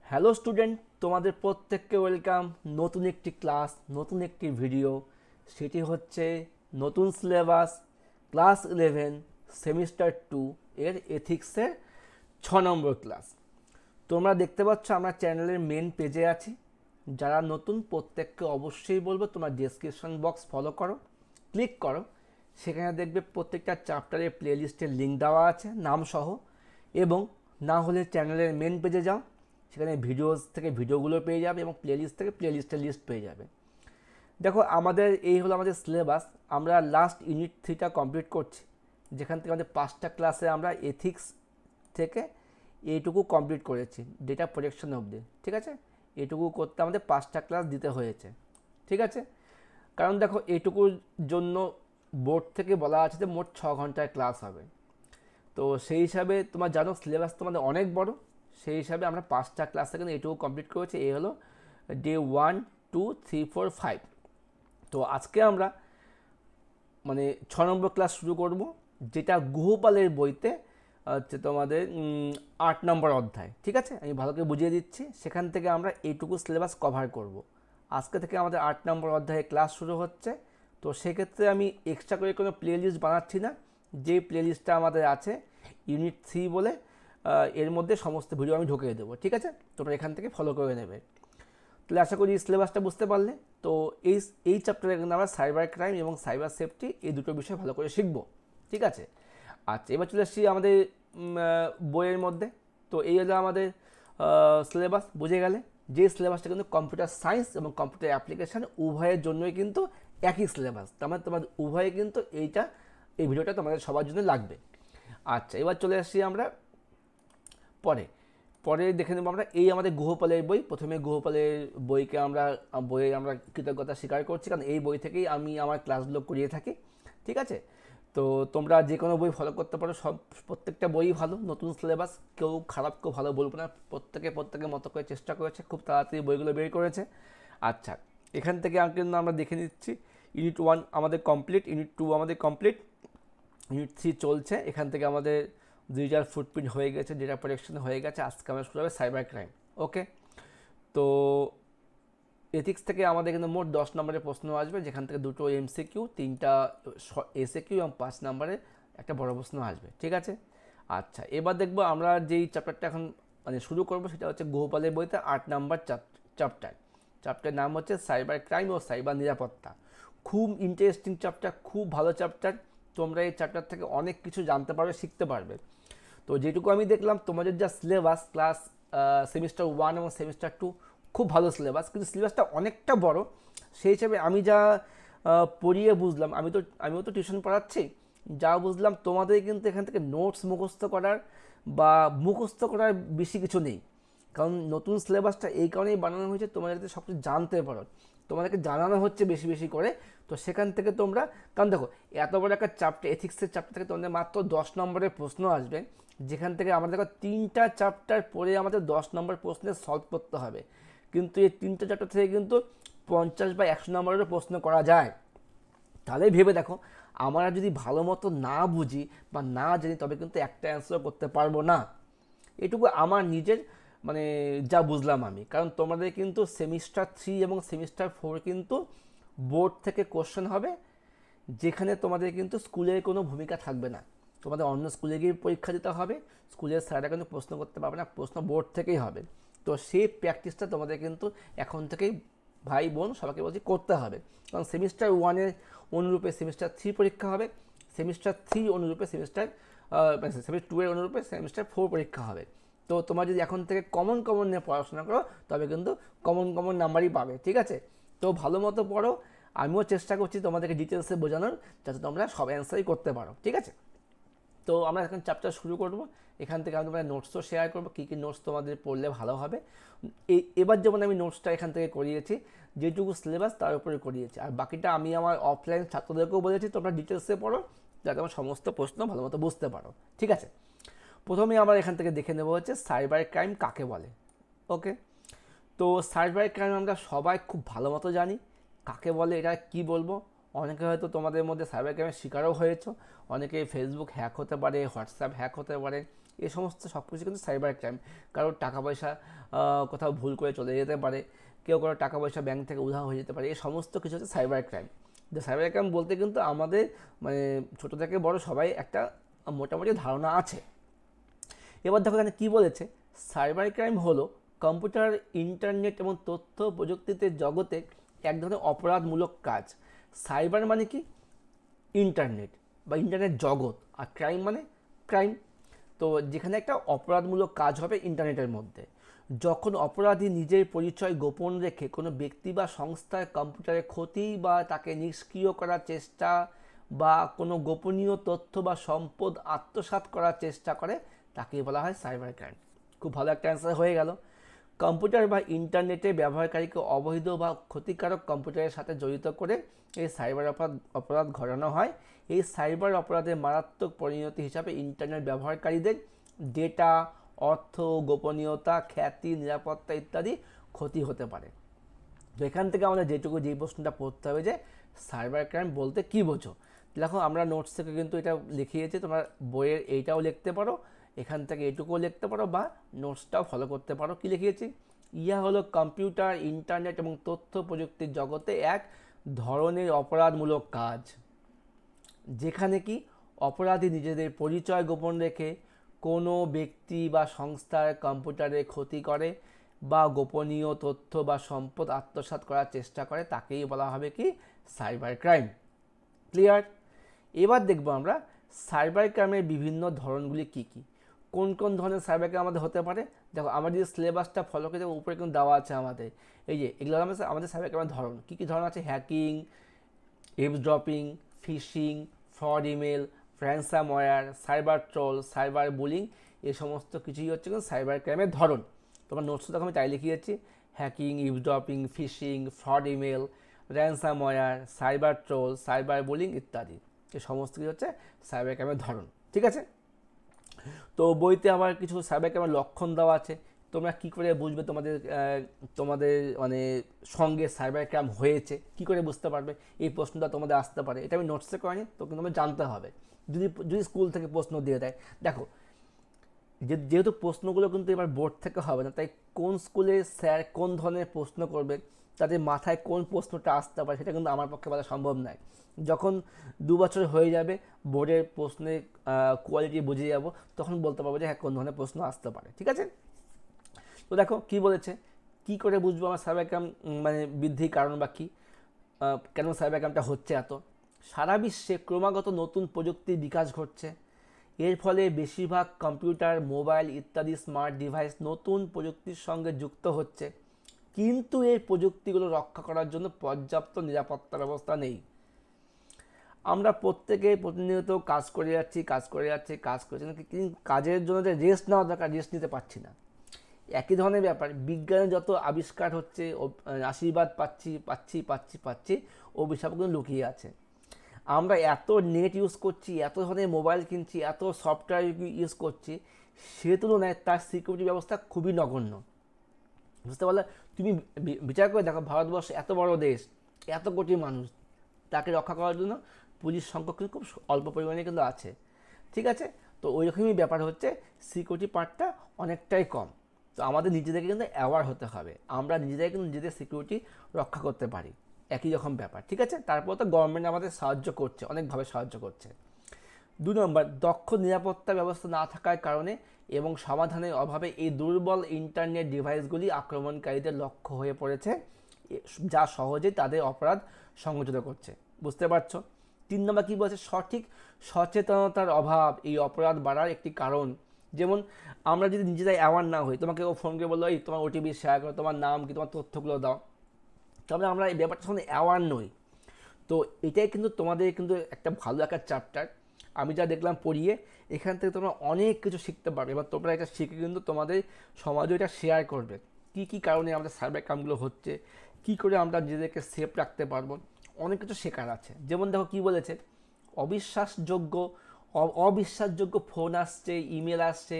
Hello student, তোমাদের প্রত্যেককে welcome. নতুন একটি ক্লাস, নতুন একটি ভিডিও। সেটি হচ্ছে নতুন সিলেবাস ক্লাস 11 সেমিস্টার 2 এর এথিক্সের 6 নম্বর ক্লাস। তোমরা দেখতে পাচ্ছ আমরা চ্যানেলের মেন পেজে আছি। যারা নতুন প্রত্যেককে অবশ্যই বলবো তোমরা ডেসক্রিপশন বক্স ফলো করো, ক্লিক করো। সেখানে দেখবে প্রত্যেকটা চ্যাপ্টারের প্লেলিস্টের লিঙ্ক দেওয়া আছে নাম সহ। এবং না হলে চ্যানেলের মেন পেজে যাও, সেখানে ভিডিওস থেকে ভিডিওগুলো পেয়ে যাবে এবং প্লেলিস্ট থেকে প্লেলিস্টের লিস্ট পেয়ে যাবে। দেখো, আমাদের এই হলো আমাদের সিলেবাস। আমরা লাস্ট ইউনিট 3টা কমপ্লিট করছি, যেখান থেকে আমাদের 5টা ক্লাসে আমরা এথিক্স থেকে এইটুকু কমপ্লিট করেছি, ডেটা প্রোটেকশন অবধি। ঠিক আছে, এইটুকু করতে আমাদের 5টা ক্লাস দিতে হয়েছে। ঠিক আছে, কারণ দেখো এইটুকুর জন্য বোর্ড থেকে বলা আছে যে মোট 6 ঘন্টায় ক্লাস হবে। তো সেই হিসাবে তোমার জানো সিলেবাস তোমাদের অনেক বড়। সেই হিসাবে আমরা 5টা ক্লাস থেকে এইটুকু কমপ্লিট করেছি। এই হলো ডে 1, 2, 3, 4, 5। তো আজকে আমরা 6 নম্বর ক্লাস শুরু করব, যেটা গুহপালের বইতে হচ্ছে তোমাদের 8 নম্বর অধ্যায়। ঠিক আছে, আমি ভালো করে বুঝিয়ে দিচ্ছি। সেখান থেকে আমরা এইটুকু সিলেবাস কভার করব। আজকে থেকে আমাদের 8 নম্বর অধ্যায়ে ক্লাস শুরু হচ্ছে। তো সেক্ষেত্রে আমি এক্সট্রা করে কোনো প্লে লিস্ট বানাচ্ছি না। যে প্লে লিস্টটা আমাদের আছে ইউনিট 3 বলে, এর মধ্যে সমস্ত ভিডিও আমি ঢুকিয়ে দেবো। ঠিক আছে, তোমরা এখান থেকে ফলো করে নেবে। তাহলে আশা করি সিলেবাসটা বুঝতে পারলে। তো এই এই চ্যাপ্টারে কিন্তু আমরা সাইবার ক্রাইম এবং সাইবার সেফটি এই দুটো বিষয় ভালো করে শিখবো। ঠিক আছে, আচ্ছা এবার চলে আসছি আমাদের বইয়ের মধ্যে। তো এই হলো আমাদের সিলেবাস, বুঝে গেলে। যে সিলেবাসটা কিন্তু কম্পিউটার সায়েন্স এবং কম্পিউটার অ্যাপ্লিকেশান উভয়ের জন্যই কিন্তু একই সিলেবাস। তার মানে তোমাদের উভয়ে কিন্তু এই ভিডিওটা তোমাদের সবার জন্য লাগবে। আচ্ছা এবার চলে আসছি আমরা পরে পরে দেখে নেবো আমরা এই আমাদের গুহপালের বই। প্রথমে গুহপালের বইয়ে আমরা কৃতজ্ঞতা স্বীকার করছি, কারণ এই বই থেকেই আমি আমার ক্লাসগুলো করিয়ে থাকি। ঠিক আছে, তো তোমরা যে কোনো বই ফলো করতে পারো, প্রত্যেকটা বই ভালো। নতুন সিলেবাস, কেউ খারাপ কেউ ভালো বলবো না। প্রত্যেকের মতো করে চেষ্টা করেছে, খুব তাড়াতাড়ি বইগুলো বের করেছে। আচ্ছা, এখান থেকে কিন্তু আমরা দেখে নিচ্ছি ইউনিট 1 আমাদের কমপ্লিট, ইউনিট 2 আমাদের কমপ্লিট, ইউনিট 3 চলছে। এখান থেকে আমাদের ডিজিটাল ফুটপ্রিন্ট হয়ে গেছে, ডেটা প্রোটেকশন হয়ে গেছে। আজকে আমরা শুরু হবে সাইবার ক্রাইম। ওকে, তো এথিক্স থেকে আমাদের কিন্তু মোট 10 নম্বরের প্রশ্ন আসবে, যেখান থেকে দুটো এমসিকিউ, 3টা এসএকিউ এবং 5 নম্বরের একটা বড় প্রশ্ন আসবে। ঠিক আছে, আচ্ছা এবার দেখবো আমরা যেই চ্যাপ্টারটা এখন শুরু করবো, সেটা হচ্ছে গোপালের বইতে 8 নম্বর চ্যাপ্টার। চ্যাপ্টারের নাম হচ্ছে সাইবার ক্রাইম ও সাইবার নিরাপত্তা। খুব ইন্টারেস্টিং চ্যাপ্টার, খুব ভালো চ্যাপ্টার। তোমরা এই চ্যাপ্টার থেকে অনেক কিছু জানতে পারবে, শিখতে পারবে। তো যেটুকু আমি দেখলাম তোমাদের যা সিলেবাস ক্লাস সেমিস্টার 1 এবং সেমিস্টার 2, খুব ভালো সিলেবাস, কিন্তু সিলেবাসটা অনেকটা বড়। সেই হিসেবে আমি যা পড়িয়ে বুঝলাম, আমিও তো টিউশন পড়াচ্ছি, যা বুঝলাম তোমাদের কিন্তু এখান থেকে নোটস মুখস্থ করার বা মুখস্থ করার বেশি কিছু নেই। কারণ নতুন সিলেবাসটা এই কারণেই বানানো হয়েছে, তোমরা যাতে সব কিছু জানতে পারো। তোমাদেরকে জানানো হচ্ছে বেশি বেশি করে। তো সেখান থেকে তোমরা, কারণ দেখো এত বড় একটা চ্যাপ্টার, এথিক্সের চ্যাপ্টার থেকে তোমাদের মাত্র 10 নম্বরের প্রশ্ন আসবে, যেখান থেকে আমাদের দেখো 3টা চ্যাপ্টার পড়ে আমাদের 10 নম্বর প্রশ্নে সলভ করতে হবে। কিন্তু এই 3টা চ্যাপ্টার থেকে কিন্তু 50 বা 100 নম্বরেরও প্রশ্ন করা যায়। তাহলে ভেবে দেখো, আমরা যদি ভালো মতো না বুঝি বা না জানি, তবে কিন্তু একটা অ্যান্সার করতে পারবো না। এটুকু আমার নিজের যা বুঝলাম আমি। কারণ তোমাদের কিন্তু সেমিস্টার 3 এবং সেমিস্টার 4 কিন্তু বোর্ড থেকে কোশ্চেন হবে, যেখানে তোমাদের কিন্তু স্কুলের কোনো ভূমিকা থাকবে না। তোমাদের অন্য স্কুলে গিয়ে পরীক্ষা দিতে হবে, স্কুলের স্যাররা কিন্তু প্রশ্ন করতে পারবে না, প্রশ্ন বোর্ড থেকেই হবে। তো সেই প্র্যাকটিসটা তোমাদের কিন্তু এখন থেকেই ভাই বোন সবাইকে বলছি করতে হবে। কারণ সেমিস্টার 1-এর অনুরূপে সেমিস্টার 3 পরীক্ষা হবে, সেমিস্টার 3 অনুরূপে সেমিস্টার 2-এর অনুরূপে সেমিস্টার 4 পরীক্ষা হবে। তো তোমরা যদি এখন থেকে কমন কমন নিয়ে পড়াশোনা করো, তবে কিন্তু কমন কমন নাম্বারই পাবে। ঠিক আছে, তো ভালো মতো পড়ো। আমিও চেষ্টা করছি তোমাদেরকে ডিটেলসে বোঝানোর, যাতে তোমরা সব অ্যান্সারই করতে পারো। ঠিক আছে, তো আমরা এখন চ্যাপ্টার শুরু করব। এখান থেকে আমি তোমাদের নোটসও শেয়ার করবো, কী কী নোটস তোমাদের পড়লে ভালো হবে। এবার যেমন আমি নোটসটা এখান থেকে করিয়েছি, যেটুকু সিলেবাস তার উপরে করিয়েছি, আর বাকিটা আমি আমার অফলাইন ছাত্রদেরকেও বলেছি তোমরা ডিটেলসে পড়ো, যাতে আমার সমস্ত প্রশ্ন ভালো মতো বুঝতে পারো। ঠিক আছে, প্রথমে আমরা এখান থেকে দেখে নেবো হচ্ছে সাইবার ক্রাইম কাকে বলে। ওকে, তো সাইবার ক্রাইম আমরা সবাই খুব ভালো মতো জানি কাকে বলে। এটা কি বলবো, অনেকে হয়তো তোমাদের মধ্যে সাইবার ক্রাইমের শিকারও হয়েছো। অনেকে ফেসবুক হ্যাক হতে পারে, হোয়াটসঅ্যাপ হ্যাক হতে পারে, এই সমস্ত সব কিছু কিন্তু সাইবার ক্রাইম। কারোর টাকা পয়সা কোথাও ভুল করে চলে যেতে পারে, কেউ কারোর টাকা পয়সা ব্যাংক থেকে উধাও হয়ে যেতে পারে, এই সমস্ত কিছু হচ্ছে সাইবার ক্রাইম। যে সাইবার ক্রাইম বলতে কিন্তু আমাদের মানে ছোটো থেকে বড় সবাই একটা মোটামুটি ধারণা আছে। এবার দেখো এখানে কী বলেছে, সাইবার ক্রাইম হলো কম্পিউটার, ইন্টারনেট এবং তথ্য প্রযুক্তিতে জগতে এক ধরনের অপরাধমূলক কাজ। সাইবার মানে কি, ইন্টারনেট বা ইন্টারনেট জগৎ, আর ক্রাইম মানে ক্রাইম। তো যেখানে একটা অপরাধমূলক কাজ হবে ইন্টারনেটের মধ্যে, যখন অপরাধী নিজের পরিচয় গোপন রেখে কোনো ব্যক্তি বা সংস্থার কম্পিউটারে ক্ষতি বা তাকে নিষ্ক্রিয় করার চেষ্টা বা কোনো গোপনীয় তথ্য বা সম্পদ আত্মসাৎ করার চেষ্টা করে, তাকেই বলা হয় সাইবার ক্রাইম। খুব ভালো একটা অ্যান্সার হয়ে গেল। কম্পিউটার বা ইন্টারনেটে ব্যবহারকারীকে অবৈধ বা ক্ষতিকারক কম্পিউটারের সাথে জড়িত করে এই সাইবার অপরাধ ঘটানো হয়। এই সাইবার অপরাধের মারাত্মক পরিণতি হিসাবে ইন্টারনেট ব্যবহারকারীদের ডেটা, অর্থ, গোপনীয়তা, খ্যাতি, নিরাপত্তা ইত্যাদি ক্ষতি হতে পারে। তো এখান থেকে আমাদের যেই প্রশ্নটা পড়তে হবে যে সাইবার ক্রাইম বলতে কী বোঝো। দেখো আমরা নোটস থেকে কিন্তু এটা লিখিয়েছি, তোমরা বইয়ের এইটাও লিখতে পারো, এখান থেকে এটুকুও লিখতে পারো, বা নোটসটাও ফলো করতে পারো। কী লিখিয়েছি, ইহা হলো কম্পিউটার, ইন্টারনেট এবং তথ্য প্রযুক্তির জগতে এক ধরনের অপরাধমূলক কাজ, যেখানে কি অপরাধী নিজেদের পরিচয় গোপন রেখে কোনো ব্যক্তি বা সংস্থার কম্পিউটারে ক্ষতি করে বা গোপনীয় তথ্য বা সম্পদ আত্মসাৎ করার চেষ্টা করে, তাকেই বলা হবে কি সাইবার ক্রাইম। ক্লিয়ার? এবার দেখব আমরা সাইবার ক্রাইমের বিভিন্ন ধরনগুলি কী কী, কোন কোন ধরনের সাইবার ক্রাইম আমাদের হতে পারে। দেখো আমার যদি সিলেবাসটা ফলো করে উপরে কিন্তু দেওয়া আছে আমাদের, এই যে এগুলো আমাদের সাইবার ক্রাইমের ধরন কী কী ধরন আছে, hacking, eavesdropping, phishing, fraud email, ransomware, cyber troll, cyber bullying, এই সমস্ত কিছুই হচ্ছে কিন্তু সাইবার ক্রাইমের ধরন। তোমার নোটসও দেখো আমি তাই লিখিয়েছি, hacking, eavesdropping, phishing, fraud email, ransomware, cyber troll, cyber bullying ইত্যাদি, এই সমস্ত কিছু হচ্ছে সাইবার ক্রাইমের ধরন। ঠিক আছে? তো বইতে আবার কিছু সাইবার ক্রাইমের লক্ষণ দেওয়া আছে, তোমরা কি করে বুঝবে তোমাদের মানে সঙ্গে সাইবার ক্রাইম হয়েছে, কি করে বুঝতে পারবে, এই প্রশ্নটা তোমাদের আসতে পারে। এটা আমি নোটসে করিনি, তো কিন্তু তোমাদের জানতে হবে যদি স্কুল থেকে প্রশ্ন দিয়ে দেয়। দেখো যেহেতু প্রশ্নগুলো কিন্তু এবার বোর্ড থেকে হবে না, তাই কোন স্কুলে স্যার কোন ধরনের প্রশ্ন করবে, তাদের মাথায় কোন প্রশ্নটা আসতে পারে, সেটা কিন্তু আমার পক্ষে বলা সম্ভব নয়। যখন 2 বছর হয়ে যাবে, বোর্ডের প্রশ্নের কোয়ালিটি বুঝে যাব, তখন বলতে পারবো যে হ্যাঁ কোন ধরনের প্রশ্ন আসতে পারে। ঠিক আছে? তো দেখো কি বলেছে, কি করে বুঝবো আমার সাইবার ক্রাইম মানে বৃদ্ধির কারণ বা কী, কেন সাইবার ক্রাইমটা হচ্ছে এত। সারা বিশ্বে ক্রমাগত নতুন প্রযুক্তির বিকাশ ঘটছে, এর ফলে বেশিরভাগ কম্পিউটার, মোবাইল ইত্যাদি স্মার্ট ডিভাইস নতুন প্রযুক্তির সঙ্গে যুক্ত হচ্ছে, কিন্তু এই প্রযুক্তিগুলো রক্ষা করার জন্য পর্যাপ্ত নিরাপত্তা ব্যবস্থা নেই। আমরা প্রত্যেকে প্রতিনিয়ত কাজ করে যাচ্ছি, কিন্তু কাজের জন্য যে রেস্ট নেওয়া দরকার, রেস্ট নিতে পারছি না। একই ধরনের ব্যাপার, বিজ্ঞানের যত আবিষ্কার হচ্ছে, আশীর্বাদ পাচ্ছি, অভিশাপ কিন্তু লুকিয়ে আছে। আমরা এত নেট ইউজ করছি, এত ধরনের মোবাইল কিনছি, এত সফটওয়্যার ইউজ করছি, সে তুলনায় তার সিকিউরিটি ব্যবস্থা খুবই নগণ্য। বুঝতে পারলে? তুমি বিচার করে দেখো, ভারতবর্ষ এত বড় দেশ, এত কোটি মানুষ, তাকে রক্ষা করার জন্য পুলিশ সংখ্যা কিন্তু খুব অল্প পরিমাণে কিন্তু আছে। ঠিক আছে? তো ওই রকমই ব্যাপার হচ্ছে, সিকিউরিটি পার্টটা অনেকটাই কম। তো আমাদের নিজেদেরকে কিন্তু অ্যাওয়ার হতে হবে, আমরা নিজেদের কিন্তু নিজেদের সিকিউরিটি রক্ষা করতে পারি, একই রকম ব্যাপার। ঠিক আছে? তারপর তো গভর্নমেন্ট আমাদের সাহায্য করছে, অনেকভাবে সাহায্য করছে। 2 নম্বর, দক্ষ নিরাপত্তা ব্যবস্থা না থাকার কারণে এবং সমাধানের অভাবে এই দুর্বল ইন্টারনেট ডিভাইসগুলি আক্রমণকারীদের লক্ষ্য হয়ে পড়েছে, যা সহজেই তাদের অপরাধ সংগঠিত করছে। বুঝতে পারছো? 3 নম্বর কী বলছে, সঠিক সচেতনতার অভাব এই অপরাধ বাড়ার একটি কারণ। যেমন আমরা যদি নিজেরাই অ্যাওয়ার না হই, তোমাকে ও ফোন করে বললো এই তোমার ওটিপি শেয়ার করো, তোমার নাম কি, তোমার তথ্যগুলো দাও, তবে আমরা এই ব্যাপারটার সঙ্গে অ্যাওয়ার নই। তো এটাই কিন্তু তোমাদের কিন্তু একটা ভালো একটা চ্যাপ্টার, আমি যা দেখলাম পড়িয়ে, এখান থেকে তোমরা অনেক কিছু শিখতে পারবে। এবার তোমরা এটা শিখে কিন্তু তোমাদের সমাজেও এটা শেয়ার করবে, কী কী কারণে আমাদের সাইবার ক্রাইমগুলো হচ্ছে, কী করে আমরা নিজেদেরকে সেফ রাখতে পারবো, অনেক কিছু শেখার আছে। যেমন দেখো কী বলেছে, অবিশ্বাসযোগ্য ফোন আসছে, ইমেল আসছে,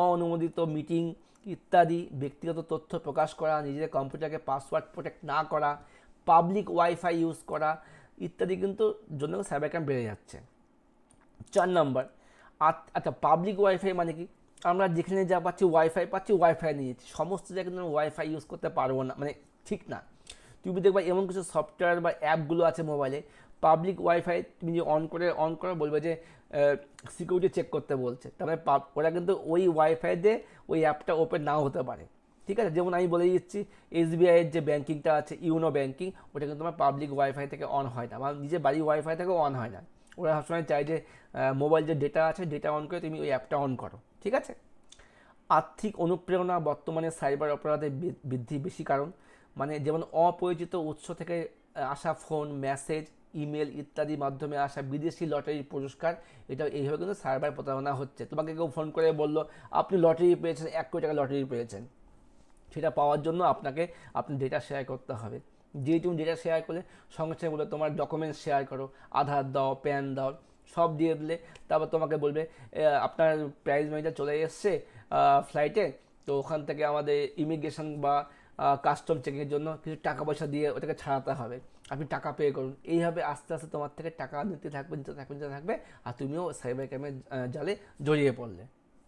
অননুমোদিত মিটিং ইত্যাদি, ব্যক্তিগত তথ্য প্রকাশ করা, নিজেদের কম্পিউটারকে পাসওয়ার্ড প্রোটেক্ট না করা, পাবলিক ওয়াইফাই ইউজ করা ইত্যাদি কিন্তু জন্য সাইবার ক্রাইম বেড়ে যাচ্ছে। 4 নম্বর, আচ্ছা পাবলিক ওয়াইফাই মানে কি? আমরা যেখানে যা পাচ্ছি ওয়াইফাই নিয়েছি, সমস্ত জায়গায় কিন্তু ওয়াইফাই ইউজ করতে পারবো না, মানে ঠিক না। তুমি দেখবা এমন কিছু সফটওয়্যার বা অ্যাপগুলো আছে মোবাইলে, পাবলিক ওয়াইফাই তুমি যে অন করে বলবে যে সিকিউরিটি চেক করতে বলছে, তারপরে ওরা কিন্তু ওই ওয়াইফাই দিয়ে ওই অ্যাপটা ওপেন নাও হতে পারে। ঠিক আছে, যেমন আমি বলে দিচ্ছি এসবিআইয়ের যে ব্যাঙ্কিংটা আছে, ইউনো ব্যাঙ্কিং, ওটা কিন্তু তোমার পাবলিক ওয়াইফাই থেকে অন হয় না, আমার নিজের বাড়ির ওয়াইফাই থেকেও অন হয় না। ওরা সবসময় চায় যে মোবাইল যে ডেটা আছে, ডেটা অন করে তুমি ওই অ্যাপটা অন করো। ঠিক আছে। আর্থিক অনুপ্রেরণা বর্তমানে সাইবার অপরাধের বৃদ্ধি বেশি কারণ, মানে যেমন অপরিচিত উৎস থেকে আসা ফোন, মেসেজ, ইমেল ইত্যাদি মাধ্যমে আসা বিদেশি লটারির পুরস্কার, এটা এইভাবে কিন্তু সাইবার প্রতারণা হচ্ছে। তোমাকে কেউ ফোন করে বললো আপনি লটারি পেয়েছেন, 1 কোটি টাকা লটারি পেয়েছেন, সেটা পাওয়ার জন্য আপনি ডেটা শেয়ার করতে হবে। যেই তুমি ডেটা শেয়ার করলে সঙ্গে সঙ্গে বলে তোমার ডকুমেন্টস শেয়ার করো, আধার দাও, প্যান দাও, সব দিয়ে দিলে তারপর তোমাকে বলবে আপনার প্রাইজ মানিটা চলে এসছে ফ্লাইটে, তো ওখান থেকে আমাদের ইমিগ্রেশন বা কাস্টম চেকিংয়ের জন্য কিছু টাকা পয়সা দিয়ে ওটাকে ছাড়াতে হবে, আপনি টাকা পে করুন। এইভাবে আস্তে আস্তে তোমার থেকে টাকা নিতে থাকবে, আর তুমিও সাইবার ক্রাইমের জালে জড়িয়ে পড়লে।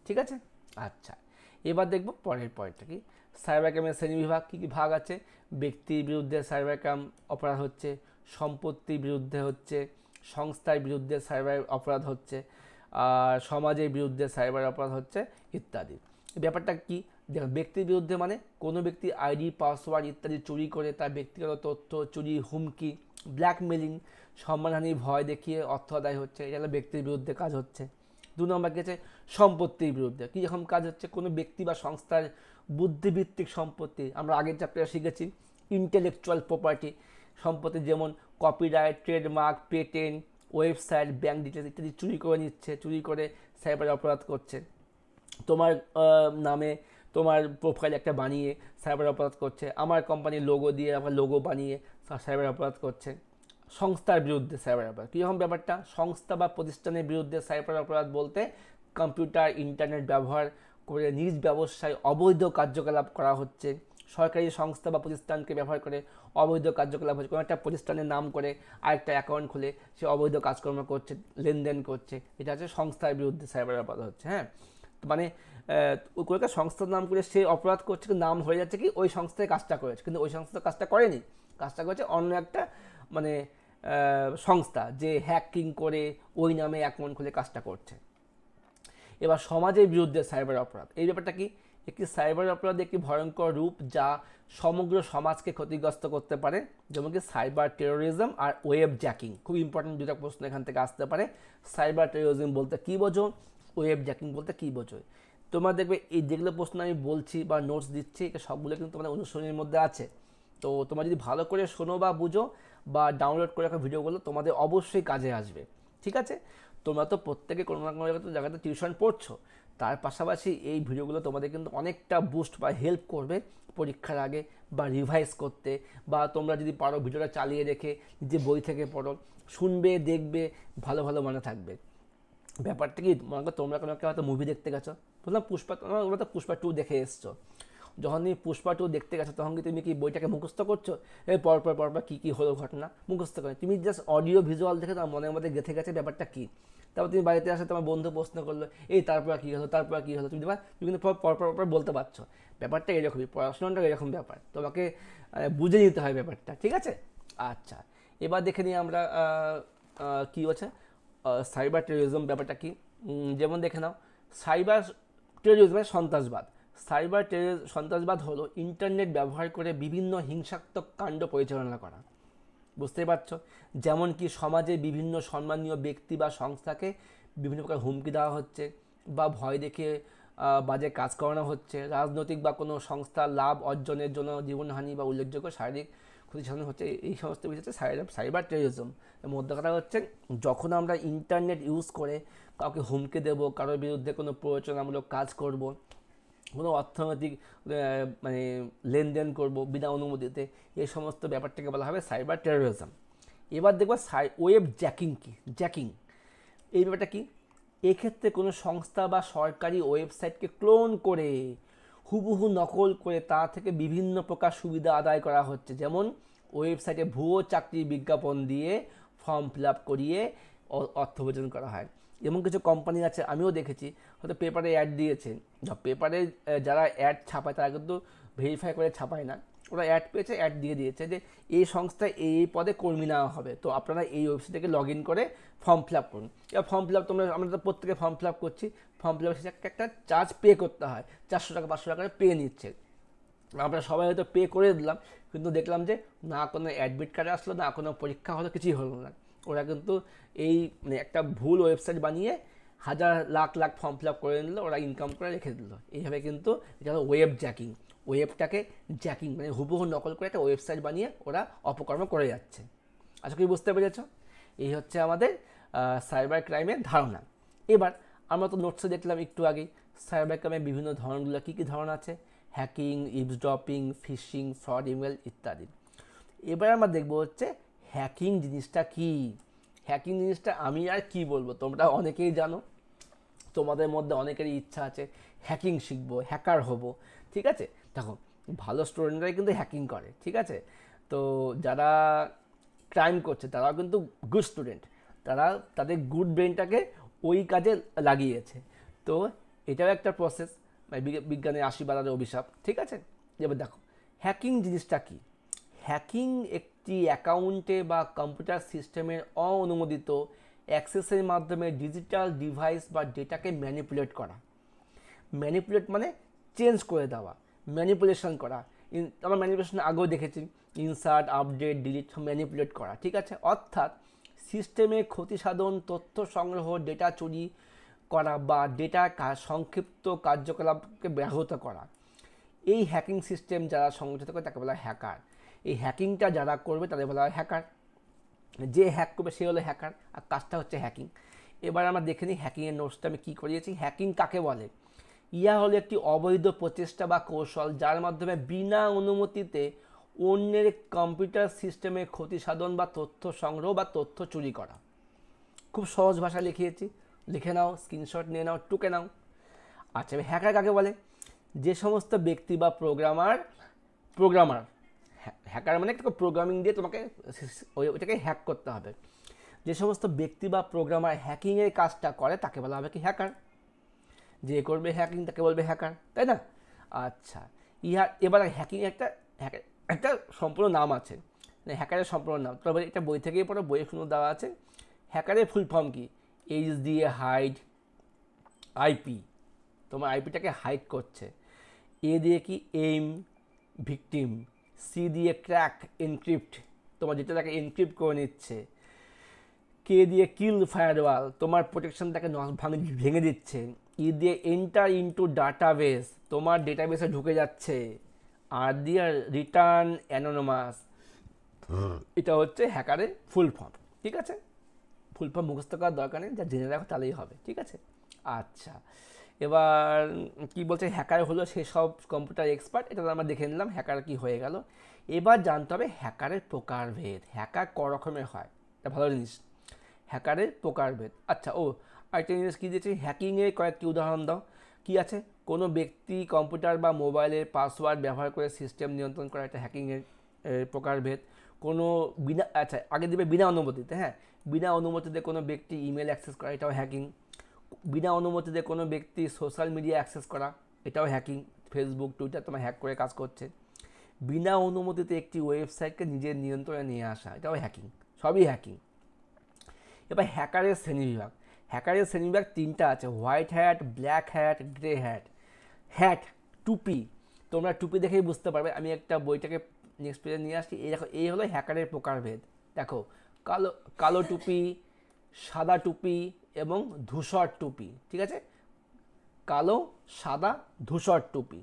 ঠিক আছে। আচ্ছা, এবার দেখব পরের পয়েন্টটা কি, সাইবার ক্রাইমের শ্রেণীবিভাগ কী কী ভাগ আছে। ব্যক্তির বিরুদ্ধে সাইবার ক্রাইম অপরাধ হচ্ছে, সম্পত্তির বিরুদ্ধে হচ্ছে, সংস্থার বিরুদ্ধে সাইবার অপরাধ হচ্ছে, আর সমাজের বিরুদ্ধে সাইবার অপরাধ হচ্ছে ইত্যাদি। ব্যাপারটা কি, দেখুন ব্যক্তির বিরুদ্ধে মানে কোনো ব্যক্তি আইডি, পাসওয়ার্ড ইত্যাদি চুরি করে তার ব্যক্তিগত তথ্য চুরি, হুমকি, ব্ল্যাকমেলিং, সম্মানহানির ভয় দেখিয়ে অর্থ আদায় হচ্ছে, এটা হলো ব্যক্তির বিরুদ্ধে কাজ হচ্ছে। 2 নম্বর কি আছে, সম্পত্তির বিরুদ্ধে। কী রকম কাজ হচ্ছে, কোনো ব্যক্তি বা সংস্থার বুদ্ধিভিত্তিক সম্পত্তি, আমরা আগের চ্যাপ্টারে শিখেছি ইন্টেলেকচুয়াল প্রপার্টি সম্পত্তি, যেমন copyright, trademark, patent, website, bank details ইত্যাদি চুরি করে নিচ্ছে, চুরি করে সাইবার অপরাধ করছে। তোমার নামে তোমার প্রোফাইল একটা বানিয়ে সাইবার অপরাধ করছে, আমার কোম্পানির লোগো দিয়ে আমার লোগো বানিয়ে সাইবার অপরাধ করছে। সংস্থার বিরুদ্ধে সাইবার অপরাধ কীরকম ব্যাপারটা, সংস্থা বা প্রতিষ্ঠানের বিরুদ্ধে সাইবার অপরাধ বলতে কম্পিউটার, ইন্টারনেট ব্যবহার করে নিজ ব্যবসায় অবৈধ কার্যকলাপ করা হচ্ছে, সরকারি সংস্থা বা প্রতিষ্ঠানকে ব্যবহার করে অবৈধ কার্যকলাপ হচ্ছে, কোনো একটা প্রতিষ্ঠানের নাম করে আরেকটা অ্যাকাউন্ট খুলে সে অবৈধ কাজকর্ম করছে, লেনদেন করছে, এটা হচ্ছে সংস্থার বিরুদ্ধে সাইবার অপরাধ হচ্ছে। হ্যাঁ, মানে কোনো একটা সংস্থার নাম করে সে অপরাধ করছে, কিন্তু নাম হয়ে যাচ্ছে কি ওই সংস্থায় কাজটা করেছে, কিন্তু ওই সংস্থা কাজটা করেনি, কাজটা করেছে অন্য একটা মানে সংস্থা, যে হ্যাকিং করে ওই নামে অ্যাকাউন্ট খুলে কাজটা করছে। এবার সমাজের বিরুদ্ধে সাইবার অপরাধ, এই ব্যাপারটা কি, একটি সাইবার অপরাধ একটি ভয়ঙ্কর রূপ যা সমগ্র সমাজকে ক্ষতিগ্রস্ত করতে পারে, যেমন কি সাইবার টেরোরিজম আর ওয়েব জ্যাকিং। খুব ইম্পর্টেন্ট দুটো প্রশ্ন এখান থেকে আসতে পারে। সাইবার টেরোরিজম বলতে কী বোঝো, ওয়েব জ্যাকিং বলতে কী বোঝো। তোমরা দেখবে এই যেগুলো প্রশ্ন আমি বলছি বা নোটস দিচ্ছি, এটা সবগুলো কিন্তু তোমাদের অনুশীলনের মধ্যে আছে। তো তোমরা যদি ভালো করে শোনো বা বুঝো বা ডাউনলোড করে রাখা ভিডিওগুলো তোমাদের অবশ্যই কাজে আসবে। ঠিক আছে, তোমরা তো প্রত্যেকে কোনো না কোনো জায়গাতে টিউশন পড়ছো, তার পাশাপাশি এই ভিডিওগুলো তোমাদের কিন্তু অনেকটা বুস্ট বা হেল্প করবে পরীক্ষার আগে বা রিভাইজ করতে, বা তোমরা যদি পারো ভিডিওটা চালিয়ে রেখে যে বই থেকে পড়ো, শুনবে, দেখবে, ভালো ভালো মনে থাকবে। ব্যাপারটা কি, মনে করো তোমরা কোনো একটা হয়তো মুভি দেখতে গেছো, বললাম তোমরা তো পুষ্পা 2 দেখে এসছো, যখন তুমি পুষ্পা 2 দেখতে গেছো তখন কি তুমি কি বইটাকে মুখস্থ করছো, এই পরপর কী কী হলো ঘটনা মুখস্থ করে, তুমি জাস্ট অডিও ভিজুয়াল দেখে তোমার মনের মধ্যে গেঁথে গেছে ব্যাপারটা কী। তারপর তুমি বাড়িতে আসে তোমার বন্ধু প্রশ্ন করলো এই তারপর কী হলো, তুমি কিন্তু পরপর বলতে পারছো। ব্যাপারটা এরকমই, পড়াশোনাটা এরকম ব্যাপার, তোমাকে বুঝে নিতে হয় ব্যাপারটা। ঠিক আছে। আচ্ছা, এবার দেখে নিই আমরা কী হচ্ছে সাইবার টেরোরিজম ব্যাপারটা কি। যেমন দেখে নাও, সাইবার টেরোরিজম মানে সন্ত্রাসবাদ। সাইবার সন্ত্রাসবাদ হলো ইন্টারনেট ব্যবহার করে বিভিন্ন হিংসাত্মক কাণ্ড পরিচালনা করা। বুঝতেই পারছো, যেমন কি সমাজে বিভিন্ন সম্মানীয় ব্যক্তি বা সংস্থাকে বিভিন্ন প্রকার হুমকি দেওয়া হচ্ছে বা ভয় দেখে বাজে কাজ করানো হচ্ছে, রাজনৈতিক বা কোনো সংস্থার লাভ অর্জনের জন্য জীবনহানি বা উল্লেখযোগ্য শারীরিক ক্ষতি সাধন হচ্ছে, এই সমস্ত বিষয় হচ্ছে সাইবার টেরোরিজম। মধ্য কথা হচ্ছে, যখন আমরা ইন্টারনেট ইউজ করে কাউকে হুমকি দেবো, কারোর বিরুদ্ধে কোনো প্ররোচনামূলক কাজ করব, কোনো অর্থনৈতিক মানে লেনদেন করব বিনা অনুমতিতে, এই সমস্ত ব্যাপারটাকে বলা হবে সাইবার টেরোরিজম। এবার দেখব ওয়েব জ্যাকিং কি, জ্যাকিং এই ব্যাপারটা কি, এক্ষেত্রে কোনো সংস্থা বা সরকারি ওয়েবসাইটকে ক্লোন করে হুবহু নকল করে তা থেকে বিভিন্ন প্রকার সুবিধা আদায় করা হচ্ছে, যেমন ওয়েবসাইটে ভুয়ো চাকরির বিজ্ঞাপন দিয়ে ফর্ম ফিল আপ করিয়ে অর্থ উপার্জন করা হয়। এমন কিছু কোম্পানি আছে, আমিও দেখেছি, হয়তো পেপারে অ্যাড দিয়েছে, পেপারে যারা অ্যাড ছাপায় তারা কিন্তু ভেরিফাই করে ছাপায় না, ওরা অ্যাড পেয়েছে, অ্যাড দিয়ে দিয়েছে যে এই সংস্থায় এই পদে কর্মী নেওয়া হবে, তো আপনারা এই ওয়েবসাইট থেকে লগ ইন করে ফর্ম ফিল আপ করুন। এবার ফর্ম ফিল আপ আমরা তো প্রত্যেকে ফর্ম ফিল আপ করছি, ফর্ম ফিল আপ শেষে একটা চার্জ পে করতে হয়, 400 টাকা 500 টাকা করে পে নিচ্ছে। আমরা সবাই হয়তো পে করে দিলাম, কিন্তু দেখলাম যে না কোনো অ্যাডমিট কার্ড আসলো, না কোনো পরীক্ষা হলো, কিছুই হলো না। ওরা কিন্তু এই মানে একটা ভুল ওয়েবসাইট বানিয়ে হাজার lakh lakh form fill up করে নিল, ওরা ইনকাম করে রেখে দিল। এইভাবে কিন্তু এটা হলো ওয়েব জ্যাকিং, ওয়েবটাকে জ্যাকিং মানে হুবহু নকল করে একটা ওয়েবসাইট বানিয়ে ওরা অপকর্ম করে যাচ্ছে। আশা করি বুঝতে পেরেছ। এই হচ্ছে আমাদের সাইবার ক্রাইমের ধারণা। এবার আমরা তো নোটসে দেখলাম একটু আগেই সাইবার ক্রাইমের বিভিন্ন ধরনগুলো, কী কী ধরন আছে, হ্যাকিং, ইভসড্রপিং, ফিশিং, ফ্রড ইমেল ইত্যাদি। এবার আমরা দেখবো হচ্ছে হ্যাকিং জিনিসটা কি। হ্যাকিং জিনিসটা আমি আর কি বলবো, তোমরা অনেকেই জানো, তোমাদের মধ্যে অনেকেরই ইচ্ছা আছে হ্যাকিং শিখবো, হ্যাকার হব, ঠিক আছে। দেখো ভালো স্টুডেন্টরাই কিন্তু হ্যাকিং করে, ঠিক আছে। তো যারা ক্রাইম করছে তারাও কিন্তু গুড স্টুডেন্ট, তারা তাদের গুড ব্রেনটাকে ওই কাজে লাগিয়েছে। তো এটাও একটা প্রসেস, বিজ্ঞানের আশীর্বাদ আর অভিশাপ, ঠিক আছে। এবার দেখো হ্যাকিং জিনিসটা কি। হ্যাকিং একটি অ্যাকাউন্টে বা কম্পিউটার সিস্টেমের অননুমোদিত অ্যাক্সেসের মাধ্যমে ডিজিটাল ডিভাইস বা ডেটাকে ম্যানিপুলেট করা। ম্যানিপুলেট মানে চেঞ্জ করে দেওয়া, ম্যানিপুলেশন করা। আমরা ম্যানিপুলেশন আগেও দেখেছি, ইনসার্ট, আপডেট, ডিলিট, ম্যানিপুলেট করা, ঠিক আছে। অর্থাৎ সিস্টেমে ক্ষতি সাধন, তথ্য সংগ্রহ, ডেটা চুরি করা বা ডেটা সংক্ষিপ্ত কার্যকলাপকে ব্যাহত করা। এই হ্যাকিং সিস্টেম যারা সংগঠিত করে তাকে বলা হয় হ্যাকার। এই হ্যাকিংটা যারা করবে তাদের বলা হয় হ্যাকার। যে হ্যাক করবে সে হলো হ্যাকার, আর কাজটা হচ্ছে হ্যাকিং। এবার আমরা দেখে নিই হ্যাকিংয়ের নোটসটা আমি কী করিয়েছি। হ্যাকিং কাকে বলে? ইহা হলো একটি অবৈধ প্রচেষ্টা বা কৌশল যার মাধ্যমে বিনা অনুমতিতে অন্যের কম্পিউটার সিস্টেমে ক্ষতি সাধন বা তথ্য সংগ্রহ বা তথ্য চুরি করা। খুব সহজ ভাষা লিখিয়েছি, লিখে নাও, স্ক্রিনশট নিয়ে নাও, টুকে নাও। আচ্ছা হ্যাকার কাকে বলে? যে সমস্ত ব্যক্তি বা প্রোগ্রামার হ্যাকার মানে একটা প্রোগ্রামিং দিয়ে তোমাকে ওইটাকে হ্যাক করতে হবে। যে সমস্ত ব্যক্তি বা প্রোগ্রামার হ্যাকিংয়ের কাজটা করে তাকে বলা হবে কি হ্যাকার। যে করবে হ্যাকিং তাকে বলবে হ্যাকার, তাই না? আচ্ছা এবার হ্যাকিং একটা সম্পূর্ণ নাম আছে, হ্যাকারের সম্পূর্ণ নাম, তবে এটা বই থেকেই পড়ো, বইয়ে শুনে দেওয়া আছে। হ্যাকারের ফুল ফর্ম কি? এইচ দিয়ে হাইড আইপি, তোমার আইপিটাকে হাইড করছে। এ দিয়ে কি? Aim, victim. সি দিয়ে ক্র্যাক, এনক্রিপ্ট, তোমার যেটাকে এনক্রিপ্ট করে নিচ্ছে। কে দিয়ে কিল, ফায়ারওয়াল, তোমার প্রোটেকশনটাকে ভেঙে দিচ্ছে। ই দিয়ে এন্টার ইনটু ডাটাবেস, তোমার ডেটাবেসে ঢুকে যাচ্ছে। আর দিয়ে রিটার্ন অ্যানোনিমাস। এটা হচ্ছে হ্যাকারের ফুল ফর্ম, ঠিক আছে। ফুল ফর্ম মুখস্থ করার দরকার নেই, যা জেনে রাখো তাহলেই হবে, ঠিক আছে। আচ্ছা এবার কি বলছে, হ্যাকার হলো সেসব কম্পিউটার এক্সপার্ট, এটা আমরা দেখে নিলাম হ্যাকার কি হয়ে গেল। এবার জানতে হবে হ্যাকারের প্রকারভেদ, হ্যাকার ক রকমের হয়, এটা ভালো জিনিস, হ্যাকারের প্রকারভেদ। আচ্ছা আরেকটা জিনিস কী দিয়েছে, হ্যাকিংয়ের কয়েকটি উদাহরণ দাও। কি আছে? কোনো ব্যক্তি কম্পিউটার বা মোবাইলের পাসওয়ার্ড ব্যবহার করে সিস্টেম নিয়ন্ত্রণ করা, একটা হ্যাকিংয়ের প্রকারভেদ। কোনো আগে দিবে বিনা অনুমতিতে, হ্যাঁ, বিনা অনুমতিতে কোনো ব্যক্তি ইমেল অ্যাক্সেস করা, এটাও হ্যাকিং। বিনা অনুমতিতে কোনো ব্যক্তি সোশ্যাল মিডিয়া অ্যাক্সেস করা, এটাও হ্যাকিং। ফেসবুক, টুইটার তোমার হ্যাক করে কাজ করছে। বিনা অনুমতিতে একটি ওয়েবসাইটকে নিজের নিয়ন্ত্রণে নিয়ে আসা, এটাও হ্যাকিং, সবই হ্যাকিং। এবার হ্যাকারের শ্রেণীবিভাগ। হ্যাকারের শ্রেণীবিভাগ তিনটা আছে, white hat, black hat, grey hat. Hat টুপি, তোমরা টুপি দেখেই বুঝতে পারবে। আমি একটা বইটাকে নেক্সট পেজে নিয়ে আসছি, এই দেখো, এই হলো হ্যাকারের প্রকারভেদ। দেখো কালো টুপি, সাদা টুপি এবং ধূসর টুপি, ঠিক আছে। কালো, সাদা, ধূসর টুপি।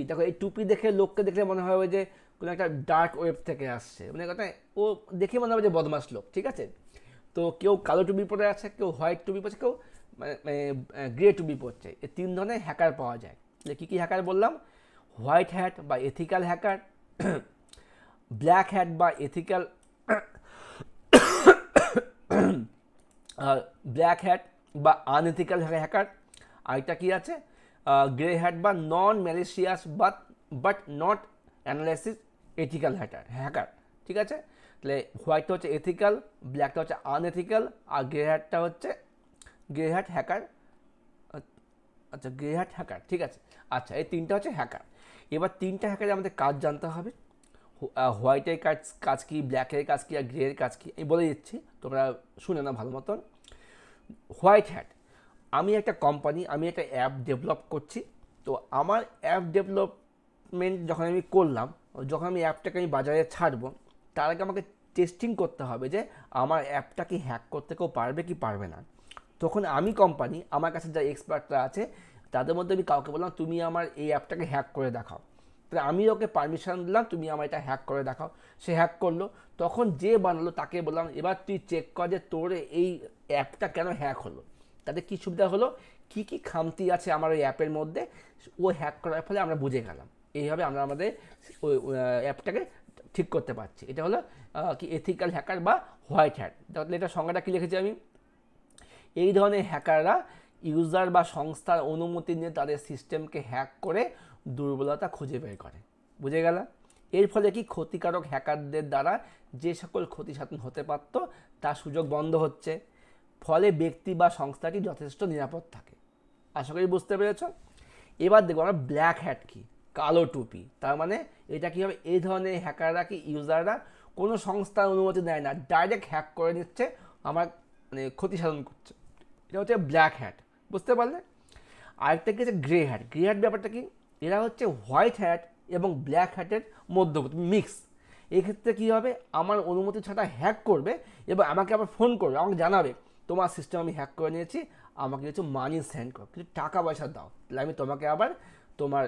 দেখো এই টুপি দেখে লোককে দেখলে মনে হবে যে কোনো একটা ডার্ক ওয়েব থেকে আসছে, মানে কথা ও দেখে মনে হবে যে বদমাস লোক, ঠিক আছে। তো কেউ কালো টুপি পরে আছে, কেউ হোয়াইট টুপি পরছে, কেউ মানে গ্রে টুপি পরছে। এই তিন ধরনের হ্যাকার পাওয়া যায়। কী কী হ্যাকার বললাম? হোয়াইট হ্যাট বা এথিক্যাল হ্যাকার, ব্ল্যাক হ্যাট বা এথিক্যাল ব্ল্যাক হ্যাট বা আনএথিক্যাল হ্যাকার। আরেকটা কি আছে? গ্রে হ্যাট বা non malicious but not analysis ethical hacker, ঠিক আছে। তাহলে হোয়াইটটা হচ্ছে এথিক্যাল, ব্ল্যাকটা হচ্ছে আনএথিক্যাল, আর গ্রে হ্যাটটা হচ্ছে গ্রে হ্যাট হ্যাকার, আচ্ছা গ্রে হ্যাট হ্যাকার, ঠিক আছে। আচ্ছা এই তিনটা হচ্ছে হ্যাকার। এবার তিনটা হ্যাকারে আমাদের কাজ জানতে হবে। হোয়াইটের কাজ কাজ কি, ব্ল্যাকের কাজ কি, আর গ্রের কাজ কি, আমি বলে দিচ্ছি, তোমরা শুনে না ভালো মতন। হোয়াইট হ্যাট, আমি একটা কোম্পানি, আমি একটা অ্যাপ ডেভেলপ করছি। তো আমার অ্যাপ ডেভেলপমেন্ট যখন আমি করলাম, যখন আমি অ্যাপটাকে আমি বাজারে ছাড়বো, তার আগে আমাকে টেস্টিং করতে হবে যে আমার অ্যাপটা কি হ্যাক করতে কেউ পারবে কি পারবে না। তখন আমি কোম্পানি, আমার কাছে যা এক্সপার্টরা আছে তাদের মধ্যে আমি কাউকে বললাম তুমি আমার এই অ্যাপটাকে হ্যাক করে দেখাও। তাহলে আমি ওকে পারমিশন দিলাম তুমি আমার এটা হ্যাক করে দেখাও। সে হ্যাক করলো। তখন যে বানালো তাকে বললাম এবার তুই চেক কর যে তোর এই অ্যাপটা কেন হ্যাক হলো, তাতে কী সুবিধা হলো, কী কী খামতি আছে আমার ওই অ্যাপের মধ্যে, ও হ্যাক করার ফলে আমরা বুঝে গেলাম। এইভাবে আমরা আমাদের ওই অ্যাপটাকে ঠিক করতে পারছি। এটা হলো কি এথিক্যাল হ্যাকার বা হোয়াইট হ্যাট। তাহলে এটা সংজ্ঞাটা কী লিখেছি আমি, এই ধরনের হ্যাকাররা ইউজার বা সংস্থার অনুমতি নিয়ে তাদের সিস্টেমকে হ্যাক করে দুর্বলতা খুঁজে বের করে। বুঝে গেল? এর ফলে কি ক্ষতিকারক হ্যাকারদের দ্বারা যে সকল ক্ষতি সাধন হতে পারত তার সুযোগ বন্ধ হচ্ছে, ফলে ব্যক্তি বা সংস্থাটি যথেষ্ট নিরাপদ থাকে। আশা করি বুঝতে পেরেছ। এবার দেখবো আমরা ব্ল্যাক হ্যাট কি, কালো টুপি। তার মানে এটা কী হবে, এই ধরনের হ্যাকাররা কি ইউজাররা কোনো সংস্থার অনুমতি দেয় না, ডাইরেক্ট হ্যাক করে নিচ্ছে, আমার মানে ক্ষতি সাধন করছে। এটা হচ্ছে ব্ল্যাক হ্যাট। বুঝতে পারলে? আরেকটা কি হচ্ছে গ্রে হ্যাট। গ্রে হ্যাট ব্যাপারটা কি, এরা হচ্ছে হোয়াইট হ্যাট এবং ব্ল্যাক হ্যাটের মধ্যবর্তী মিক্স। এক্ষেত্রে কী হবে, আমার অনুমতি ছাড়া হ্যাক করবে এবং আমাকে আবার ফোন করবে, আমাকে জানাবে তোমার সিস্টেম আমি হ্যাক করে নিয়েছি, আমাকে কিছু মানি সেন্ড করো, কিছু টাকা পয়সা দাও, তাহলে আমি তোমাকে আবার তোমার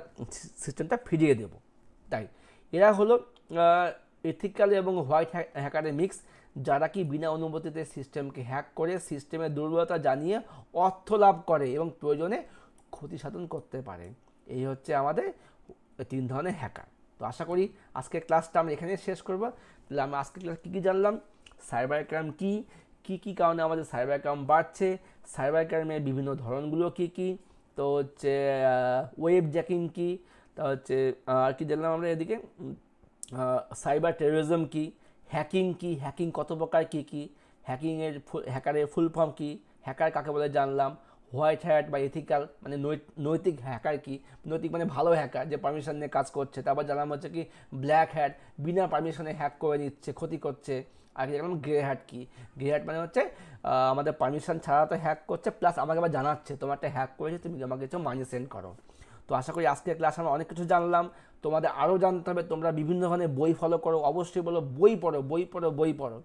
সিস্টেমটা ফিরিয়ে দেবো। তাই এরা হলো এথিক্যাল এবং হোয়াইট হ্যাকারের মিক্স, যারা কি বিনা অনুমতিতে সিস্টেমকে হ্যাক করে সিস্টেমের দুর্বলতা জানিয়ে অর্থ লাভ করে এবং প্রয়োজনে ক্ষতি সাধন করতে পারে। এই হচ্ছে আমাদের তিন ধরনের হ্যাকার। তো আশা করি আজকের ক্লাসটা আমরা এখানে শেষ করবো। তাহলে আমরা আজকের ক্লাস কী কী জানলাম, সাইবার ক্রাইম কী, কী কী কারণে আমাদের সাইবার ক্রাইম বাড়ছে, সাইবার ক্রাইমের বিভিন্ন ধরনগুলো কী কী, তো হচ্ছে ওয়েব জ্যাকিং কী, তা হচ্ছে আর কি জানলাম আমরা এদিকে, সাইবার টেরোরিজম কী, হ্যাকিং কী, হ্যাকিং কত প্রকার কী কী, হ্যাকিংয়ের হ্যাকারের ফুল ফর্ম কী, হ্যাকার কাকে বলে জানলাম, হোয়াইট হ্যাট বা এথিক্যাল মানে নৈতিক হ্যাকার কি, নৈতিক মানে ভালো হ্যাকার যে পারমিশন নিয়ে কাজ করছে। তারপর জানলাম হচ্ছে কি ব্ল্যাক হ্যাট, বিনা পারমিশনে হ্যাক করে নিচ্ছে, ক্ষতি করছে। আর কি দেখলাম গ্রে হ্যাট কি, গ্রে হ্যাট মানে হচ্ছে আমাদের পারমিশন ছাড়া তো হ্যাক করছে, প্লাস আমাকে আবার জানাচ্ছে তোমার একটা হ্যাক করেছে, তুমি আমাকে কিছু মানি সেন্ড করো। তো আশা করি আজকের ক্লাস আমরা অনেক কিছু জানলাম। তোমাদের আরও জানতে হবে, তোমরা বিভিন্ন ধরনের বই ফলো করো, অবশ্যই বলো বই পড়ো বই পড়ো বই পড়ো।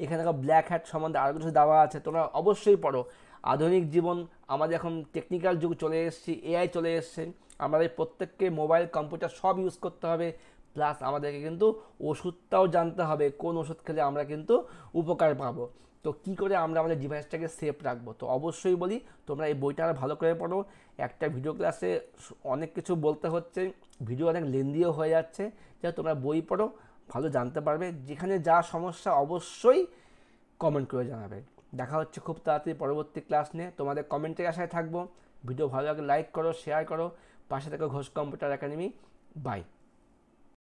এখানে ব্ল্যাক হ্যাট সম্বন্ধে আরও কিছু দেওয়া আছে, তোমরা অবশ্যই পড়ো। আধুনিক জীবন, আমাদের এখন টেকনিক্যাল যুগ চলে এসেছি, এআই চলে এসছে, আমাদের প্রত্যেককে মোবাইল কম্পিউটার সব ইউজ করতে হবে, প্লাস আমাদেরকে কিন্তু ওষুধটাও জানতে হবে কোন ওষুধ খেলে আমরা কিন্তু উপকার পাবো। তো কী করে আমরা আমাদের ডিভাইসটাকে সেফ রাখবো, তো অবশ্যই বলি তোমরা এই বইটা আর ভালো করে পড়ো। একটা ভিডিও ক্লাসে অনেক কিছু বলতে হচ্ছে, ভিডিও অনেক লেন্দিও হয়ে যাচ্ছে, যা তোমরা বই পড়ো, ভালো জানতে পারবে। যেখানে যা সমস্যা অবশ্যই কমেন্ট করে জানাবে। দেখা হচ্ছে খুব তাড়াতাড়ি পরবর্তী ক্লাস নিয়ে, তোমাদের কমেন্টের আশায় থাকবো। ভিডিও ভালো লাগলে লাইক করো, শেয়ার করো, পাশে থাকো ঘোষ কম্পিউটার একাডেমি। বাই।